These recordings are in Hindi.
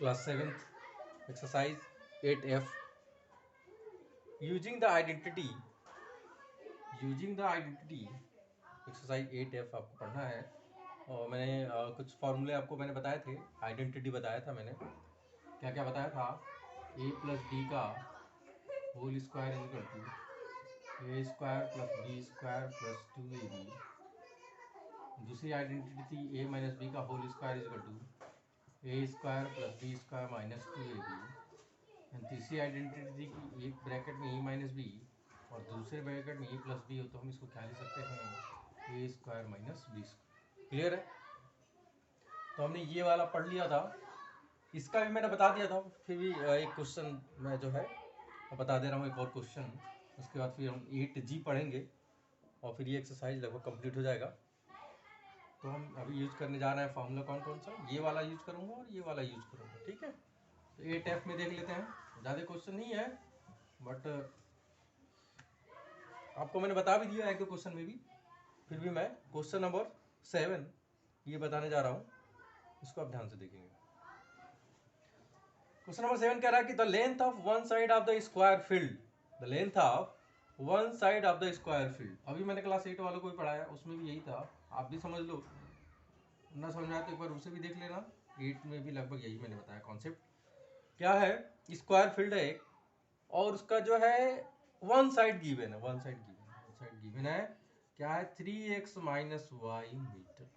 Class 7th exercise 8F. Using the identity exercise 8F आपको पढ़ना है। और मैंने कुछ फॉर्मूले आपको मैंने बताए थे, आइडेंटिटी बताया था मैंने। क्या क्या बताया था? a प्लस डी का whole square is equal to A square plus B square plus 2ab। दूसरी आइडेंटिटी थी a माइनस बी का whole square is equal to A square plus B square minus 2ab। And तीसरी आइडेंटिटी थी कि एक ब्रैकेट में a माइनस बी और दूसरे ब्रैकेट में a प्लस बी हो, तो हम इसको क्या लिख सकते हैं? A square minus B square. Clear है? तो हमने ये वाला पढ़ लिया था, इसका भी मैंने बता दिया था। फिर भी एक क्वेश्चन मैं जो है बता दे रहा हूँ, एक और क्वेश्चन। उसके बाद फिर हम 8G पढ़ेंगे और फिर ये एक्सरसाइज लगभग कंप्लीट हो जाएगा। तो हम अभी यूज करने जा रहे हैं फॉर्मूला कौन कौन सा? ये वाला यूज करूँगा और ये वाला यूज करूँगा। ठीक है, तो 8F में देख लेते हैं। ज़्यादा क्वेश्चन नहीं है, बट आपको मैंने बता भी दिया है कि क्वेश्चन में भी। फिर भी मैं क्वेश्चन नंबर 7 ये बताने जा रहा हूँ, इसको आप ध्यान से देखेंगे। क्वेश्चन नंबर 7 कह रहा है कि the length of one side of the square field, the length of one side of the square field. अभी मैंने क्लास 8 वालों को भी पढ़ाया, उसमें भी यही था। आप भी समझ लो, ना समझ आए तो एक बार उसे भी देख लेना। 8 में भी लगभग यही मैंने बताया कॉन्सेप्ट। क्या है? स्क्वायर फील्ड है एक, और उसका जो है वन साइड गिवन है। वन साइड गिवन है। क्या है? 3x minus Y metre.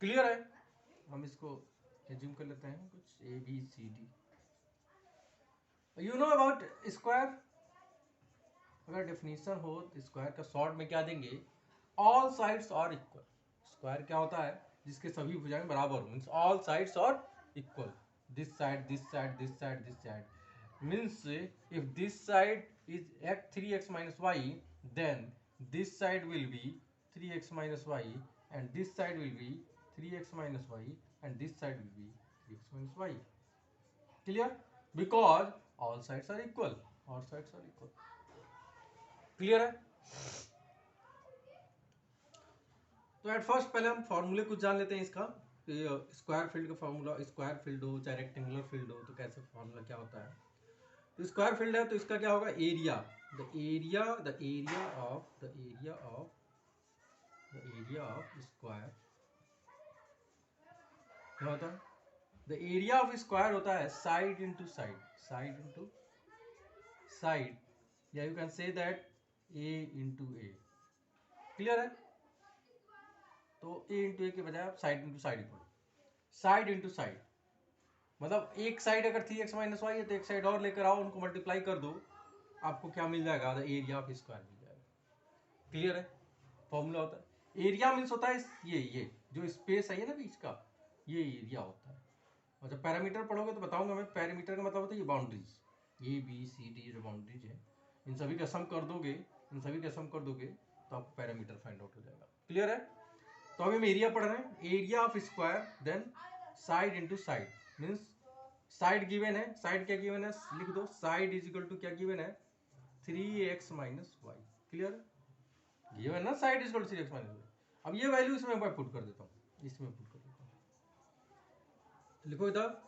Clear है? हम इसको एज्यूम कर लेते हैं कुछ ABCD। You know about square? अगर डेफिनेशन हो तो स्क्वायर का शॉर्ट में क्या देंगे? All sides are equal. Square क्या होता है? जिसके सभी भुजाएं बराबर हो, means all sides are equal. This side, this side, this side, this side. Means if this side is at 3x minus y, then this side will be 3x minus y, and this side will be 3x minus y, and this side will be 3x minus y. Clear? Because all sides are equal. All sides are equal. Clear है? तो एट फर्स्ट पहले हम फॉर्मूले कुछ जान लेते हैं इसका। स्क्वायर फील्ड का फॉर्मूला, स्क्वायर फील्ड हो चाहे रेक्टेंगुलर फील्ड हो, तो कैसे फॉर्मूला क्या होता है? तो स्क्वायर फील्ड है तो इसका क्या होगा? Area, the area of square क्या होता है? द एरिया ऑफ स्क्वायर होता है साइड इंटू साइड, या you can say that A into A. Clear है? तो ए इंटू ए के बजाय आप साइड इंटू साइड ही पढ़ो। साइड इंटू साइड मतलब एक साइड अगर 3x माइनस वाई है तो एक साइड और लेकर आओ, उनको मल्टीप्लाई कर दो, आपको क्या मिल जाएगा? द एरिया ऑफ स्क्वायर मिल जाएगा। क्लियर है? फॉर्मूला होता है एरिया मीन्स होता है ये जो स्पेस है ना बीच का, ये एरिया होता है। और जब पैरामीटर पढ़ोगे तो बताऊंगा मैं। पैरामीटर का मतलब होता है ये बाउंड्रीज, ABCD जो बाउंड्रीज है, इन सभी का सम कर दोगे, तो आपको पैरामीटर फाइंड आउट हो जाएगा। क्लियर है? तो अभी हम एरिया पढ़ रहे हैं। Area of square then side into side, means side given है। साइड क्या गिवन है? लिख दो, साइड इज इक्वल टू क्या गिवन है? 3x minus Y. Clear? Given ना, side is equal to 3x minus Y. अब ये वैल्यू इसमें मैं पुट कर देता हूँ, लिखो इधर,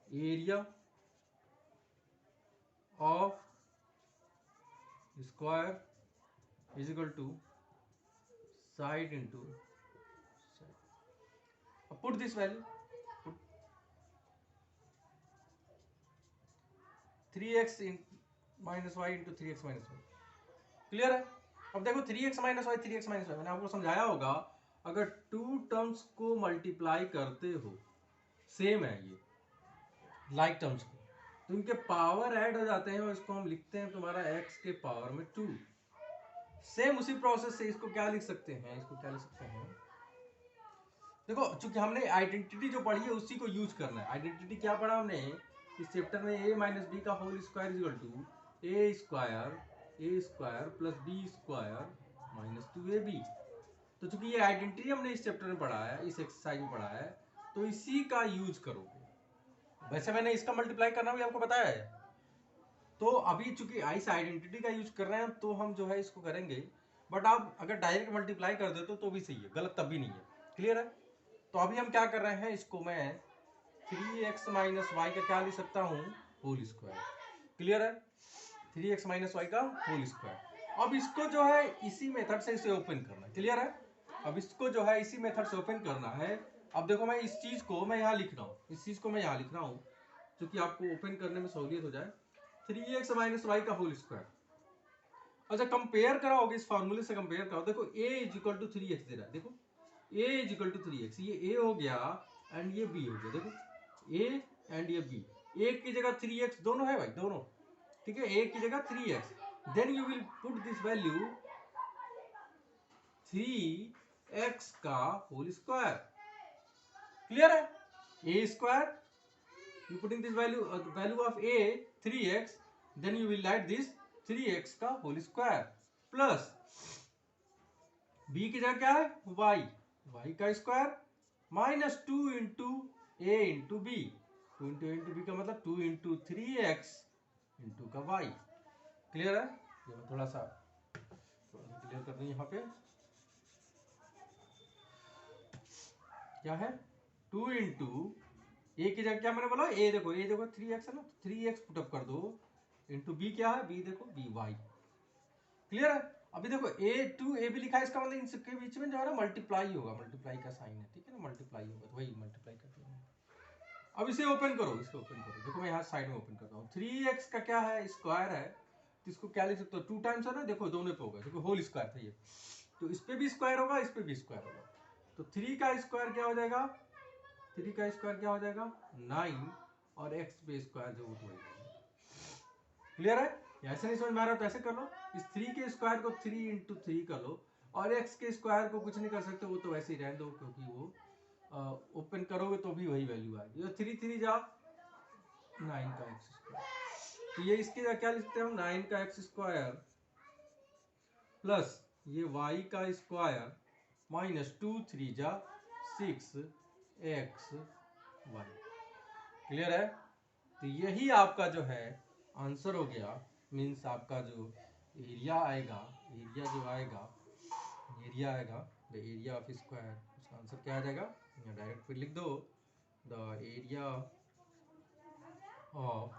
area of square is equal to side into side. अब put this value, 3x minus Y into 3x minus Y. Clear है? अब देखो 3x माइनस वाई, मैंने आपको समझाया होगा, अगर टू टर्म्स को मल्टीप्लाई करते हो, सेम है ये लाइक टर्म्स को, तो इनके पावर ऐड हो जाते हैं और इसको हम लिखते हैं तुम्हारा x के पावर में 2। सेम उसी प्रोसेस से इसको क्या लिख सकते हैं? देखो, चूंकि हमने आइडेंटिटी जो पढ़ी है उसी को यूज करना है। आइडेंटिटी क्या पढ़ा हमने इस चैप्टर में? a माइनस बी का whole square is equal to A square plus B square minus 2ab। तो चूंकि ये आइडेंटिटी हमने इस चैप्टर में पढ़ा है, इस एक्सरसाइज में पढ़ा है, तो इसी का यूज करोगे। वैसे मैंने इसका मल्टीप्लाई करना भी आपको बताया है। तो अभी चूंकि इस आइडेंटिटी का यूज कर रहे हैं तो हम जो है इसको करेंगे, बट आप अगर डायरेक्ट मल्टीप्लाई कर देते तो भी सही है, गलत तब भी नहीं है। क्लियर है? तो अभी हम क्या कर रहे हैं, इसको मैं 3x माइनस वाई का क्या लिख सकता हूँ, होल स्क्वायर। क्लियर है, 3x माइनस वाई का होल स्क्वायर। अब इसको जो है इसी मेथड से इसे ओपन करना है। क्लियर है, अब इसको जो है इसी मेथड से ओपन करना है। अब देखो मैं इस चीज को मैं यहाँ लिख रहा हूँ, इस चीज को मैं यहाँ लिख रहा हूँ क्योंकि आपको ओपन करने में सहूलियत हो जाए। 3x माइनस वाई का होल स्क्वायर। अच्छा कंपेयर कराओगे, इस फॉर्मूले से कंपेयर कराओ। देखो a is equal to 3x दे रहा है, देखो a is equal to 3x, ये a हो गया एंड ये b हो गया। देखो a एंड ये b, a की जगह 3x दोनों है भाई, दोनों ठीक है, a की जगह 3x, then you will put this value 3x का होल स्क्वायर। क्लियर है, a square, you putting this value of a 3x, then you will write this 3x का होल स्क्वायर प्लस b की जगह क्या है y का square minus 2 into a into b, 2 into b का मतलब 2 इंटू 3x इंटू का y। क्लियर है, ये मैं थोड़ा सा क्लियर कर दूं। यहाँ पे क्या है, 2 इंटू ए की जगह क्या मैंने बोला, ए देखो 3x है ना, 3x पुटअप कर दो इंटू बी क्या है, बी देखो बी वाई। क्लियर है, अभी देखो ए टू ए भी लिखा है, इसका मतलब इन सबके बीच में जो है ना मल्टीप्लाई होगा, मल्टीप्लाई का साइन है, ठीक है ना, मल्टीप्लाई होगा तो वही मल्टीप्लाई करते हैं। अब इसे ओपन करो, इसे ओपन करो, देखो मैं यहाँ साइड में ओपन करता हूँ। 3x का क्या है, स्क्वायर है, तो इसको क्या लिख सकते हो, 2 टाइम्स है ना, देखो दोनों पे होगा, देखो होल स्क्वायर था ये, तो इस पे भी स्क्वायर होगा, इस पे भी स्क्वायर होगा, तो 3 का स्क्वायर क्या हो जाएगा, 3 का स्क्वायर क्या हो जाएगा 9, और x पे स्क्वायर जो वो तो वही। क्लियर है, ऐसे नहीं समझ में आ रहा तो ऐसे कर लो, इस 3 के स्क्वायर को 3 इंटू 3 कर लो, और x के स्क्वायर को कुछ नहीं कर सकते, वो तो वैसे ही रहने दो, क्योंकि वो ओपन करोगे तो भी वही वैल्यू आएगी। ये 3 3 जा 9 का एक्स स्क्वायर, तो ये इसके क्या लिखते हैं हम, 9 का एक्स स्क्वायर प्लस ये y का स्क्वायर माइनस 2 3 जा 6 x y। क्लियर है, तो यही आपका जो है आंसर हो गया, मीन्स आपका जो एरिया आएगा, एरिया जो आएगा, एरिया आएगा द एरिया ऑफ स्क्वायर, उसका आंसर क्या आ जाएगा, डायरेक्ट फिर लिख दो, the area of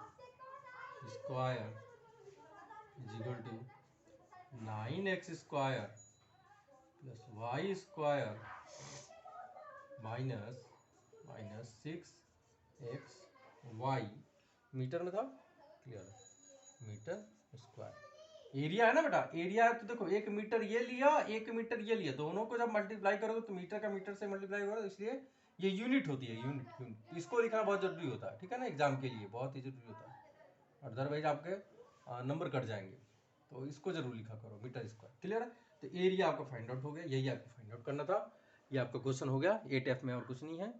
square is equal to 9x square plus Y square minus 6x y, meter में था। Clear, metre square. एरिया है ना बेटा, एरिया है तो देखो 1 मीटर ये लिया, 1 मीटर ये लिया, दोनों को जब मल्टीप्लाई करोगे तो मीटर का मीटर से मल्टीप्लाई होगा, इसलिए ये यूनिट होती है, यूनिट इसको लिखना बहुत जरूरी होता है, ठीक है ना, एग्जाम के लिए बहुत ही जरूरी होता है, अदरवाइज आपके नंबर कट जाएंगे, तो इसको जरूर लिखा करो मीटर स्क्वायर। क्लियर है, तो एरिया आपका फाइंड आउट हो गया, यही आपको फाइंड आउट करना था, ये आपका क्वेश्चन हो गया 8F में, और कुछ नहीं है।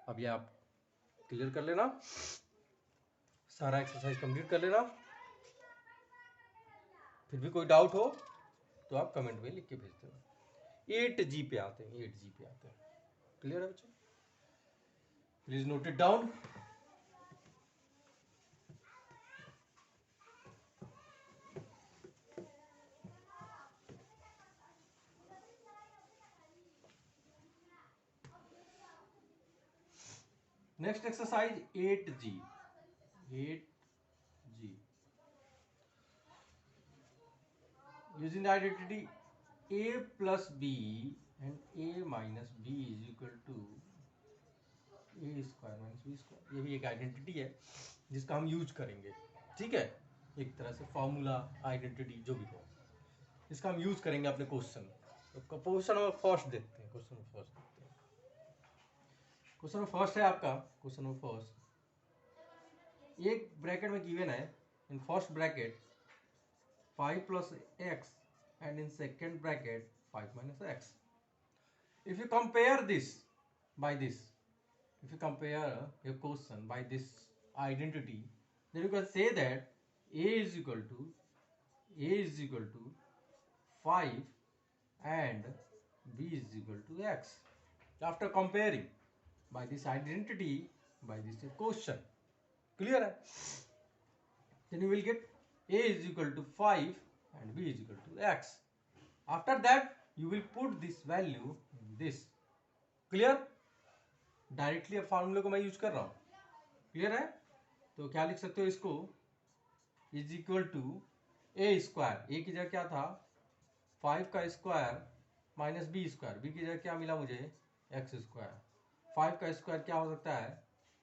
अब ये आप क्लियर कर लेना, सारा एक्सरसाइज कंप्लीट कर लेना, फिर भी कोई डाउट हो तो आप कमेंट में लिख के भेज देना। 8G पे आते हैं, 8G पे आते हैं। क्लियर है बच्चों, please note it down. Next exercise 8G, 8G using the identity a plus b and a minus b is equal to a square minus B square, ये भी एक आइडेंटिटी है जिसका हम यूज करेंगे, ठीक है, एक तरह से फॉर्मूला आइडेंटिटी जो भी हो, इसका हम यूज करेंगे अपने क्वेश्चन में। तो क्वेश्चन नंबर फर्स्ट देखते हैं, क्वेश्चन नंबर फर्स्ट देखते हैं। क्वेश्चन नंबर फर्स्ट है आपका, क्वेश्चन नंबर फर्स्ट एक ब्रैकेट में गिवन है, in first bracket 5 plus x and in second bracket 5 minus x. If you compare this by this, if you compare your question by this identity, then you can say that a is equal to 5 and b is equal to x. After comparing by this identity by this question, clear है, then you will get a is equal to 5 and b is equal to x. After that you will put this value in this. Clear, directly अब फार्मूले को मैं यूज कर रहा हूं, क्लियर है? तो क्या लिख सकते हो इसको, is equal to A square, A की जगह क्या था 5 का square minus B square, B की जगह क्या मिला मुझे एक्स स्क्वायर, 5 का स्क्वायर क्या हो सकता है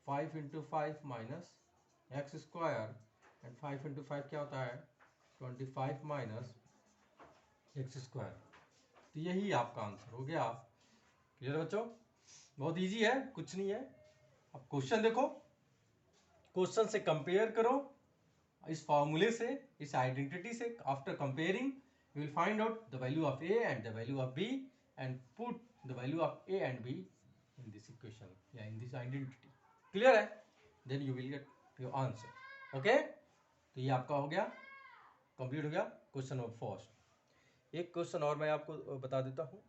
5 into 5 minus x square, and 5 into 5 क्या होता है 25 माइनस एक्स स्क्वायर। तो यही आपका आंसर हो गया। क्लियर बच्चों? बहुत इजी है, कुछ नहीं है। अब क्वेश्चन देखो, क्वेश्चन से कंपेयर करो इस फॉर्मूले से, इस आइडेंटिटी से। After comparing you will find out the value of A and the value of B and put the value of A and B in this equation या इन दिस आइडेंटिटी। क्लियर है? Then you will get your answer. Okay, तो ये आपका हो गया, कंप्लीट हो गया क्वेश्चन नंबर फर्स्ट। एक क्वेश्चन और मैं आपको बता देता हूं।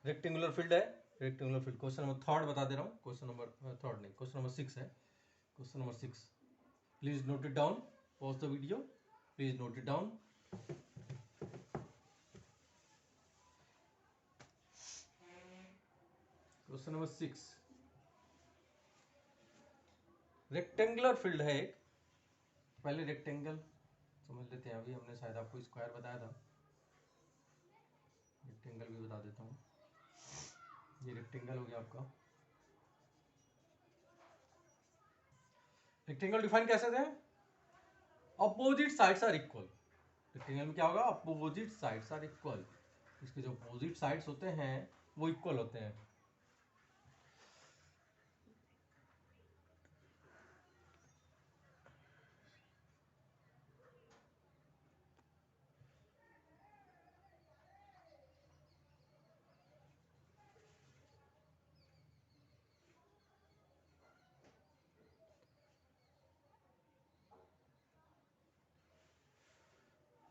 रेक्टेंगुलर फील्ड है, rectangular field question number third बता दे रहा हूँ, क्वेश्चन नंबर थर्ड नहीं, क्वेश्चन नंबर 6 है। Question number 6, please note it down, pause the video, please note it down. Question number 6, rectangular field है एक, पहले रेक्टेंगल समझ लेते हैं। अभी हमने शायद आपको स्क्वायर बताया था, रेक्टेंगल भी बता देता हूँ। ये रेक्टेंगल हो गया आपका। रेक्टेंगल डिफाइन कैसे थे, opposite sides are equal. Rectangle में क्या होगा, अपोजिट साइड्स आर इक्वल, इसके जो अपोजिट साइड्स होते हैं वो इक्वल होते हैं।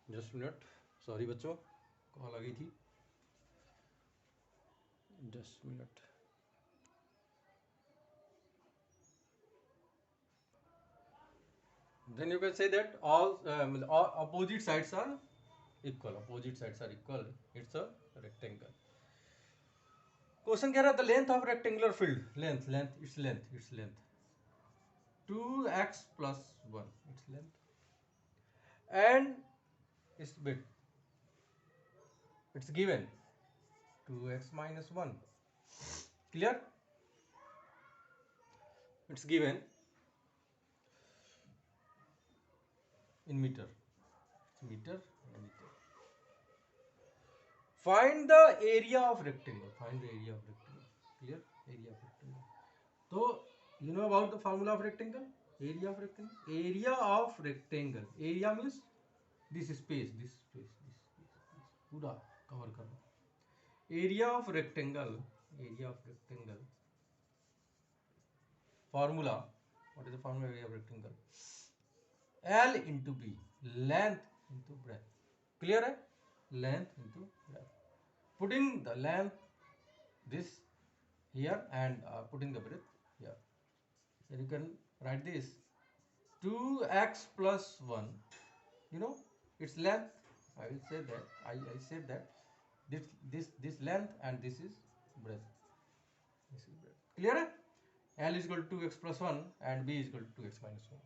जस्ट मिनट, सॉरी बच्चों, कॉल आ गई थी, just minute. Then you can say that all opposite sides are equal. Opposite sides are equal. It's a rectangle. Question कह रहा है the length of rectangular field, length length its length its length 2x plus 1 its length and its width it's given 2x minus 1. Clear? It's given in meter, meter. Find the area of rectangle, find the area of rectangle. Clear? Area of rectangle. So you know about the formula of rectangle, area of rectangle, area of rectangle, area means this space, this पूरा कवर करना। area of rectangle, area of rectangle formula, what is the formula of area of rectangle, L into B, length into breadth. Clear है? Length into breadth. Putting the length this here and putting the breadth here. Then you can write this 2x plus 1. You know its length. I will say that I said that this length and this is breadth. This is breadth. Clear है? L is equal to 2x plus 1 and B is equal to 2x minus 1.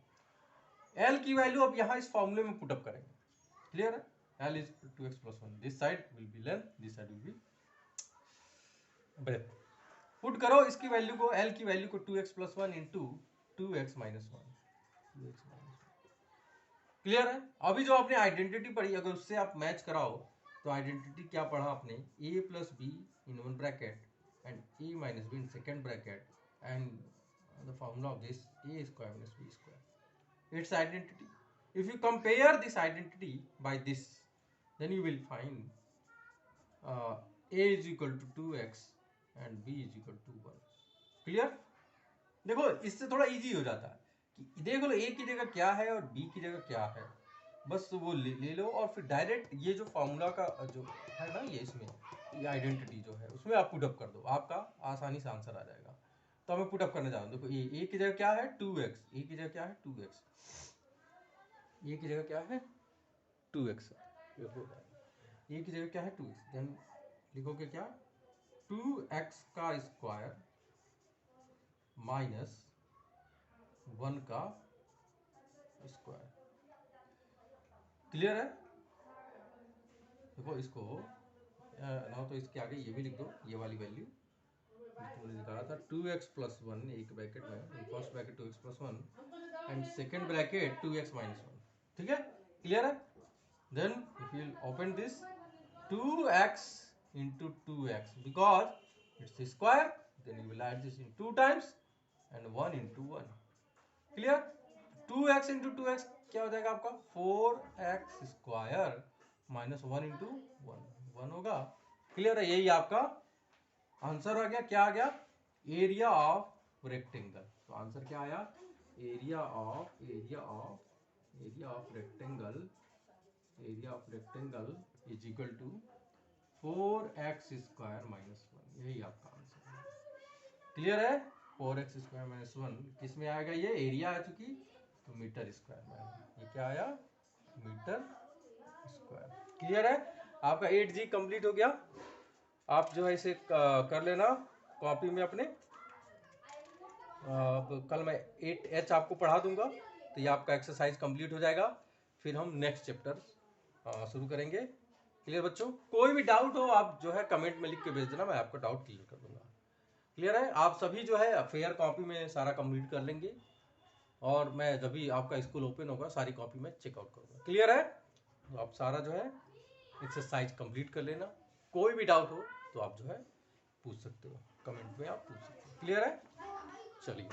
L की वैल्यू अब यहाँ इस फॉर्मूले में पुट अप करेंगे। क्लियर है? L is 2x plus 1. This side will be length, this side will be breadth. Put करो इसकी वैल्यू को, L की वैल्यू को 2x plus 1 into 2x minus 1. Clear है? अभी जो आपने आइडेंटिटी पढ़ी, अगर उससे आप मैच कराओ तो आइडेंटिटी क्या पढ़ा आपने, a plus b in one bracket and a minus b in second bracket and the formula of this a square minus b square. Its identity. If you compare this identity by this, then you will find a is equal to 2x and b is equal to 1. Clear? देखो इससे थोड़ा इजी हो जाता है कि देख लो a की जगह क्या है और b की जगह क्या है, बस वो ले लो और फिर डायरेक्ट ये जो फॉर्मूला का जो है ना, ये इसमें ये आइडेंटिटी जो है उसमें आप पुट अप कर दो, आपका आसानी से आंसर आ जाएगा। तो मैं पुट अप करने जा रहा हूँ। देखो ए की जगह क्या है 2x, ए की जगह क्या है 2x, ए की जगह क्या है 2x हो जाएगा। ए की जगह क्या है 2x, देन लिखोगे क्या 2x का स्क्वायर माइनस 1 का स्क्वायर। क्लियर है? देखो इसको ना तो इसके आगे ये भी लिख दो, ये वाली वैल्यू तुमने निकाला था 2x प्लस 1 एक ब्रैकेट में, first bracket 2x plus 1 and second bracket 2x minus 1। ठीक है, क्लियर है? Then if you open this 2x into 2x because it's a square, then you will add this in 2 times and 1 into 1. Clear? 2x into 2x क्या हो जाएगा आपका 4x स्क्वायर माइनस 1 into 1 होगा। क्लियर है? यही आपका आंसर आ गया। क्या आ गया? Area of rectangle. तो आंसर क्या आया? Area of rectangle is equal to 4x square minus 1। यही आपका आंसर है। क्लियर है? 4x स्क्वायर माइनस 1 किस में आएगा? ये एरिया आ चुकी, तो मीटर स्क्वायर में आएगा। ये क्या आया? Metre square. क्लियर है? आपका 8G कंप्लीट हो गया। आप जो है इसे कर लेना कॉपी में अपने। कल मैं 8H आपको पढ़ा दूंगा, तो ये आपका एक्सरसाइज कंप्लीट हो जाएगा। फिर हम नेक्स्ट चैप्टर शुरू करेंगे। क्लियर बच्चों? कोई भी डाउट हो आप जो है कमेंट में लिख के भेज देना, मैं आपका डाउट क्लियर कर दूंगा। क्लियर है? आप सभी जो है फेयर कॉपी में सारा कंप्लीट कर लेंगे, और मैं जब भी आपका स्कूल ओपन होगा सारी कॉपी में चेकआउट करूंगा। क्लियर है? तो आप सारा जो है एक्सरसाइज कंप्लीट कर लेना। कोई भी डाउट हो तो आप जो है पूछ सकते हो, कमेंट में आप पूछ सकते हो। क्लियर है? चलिए।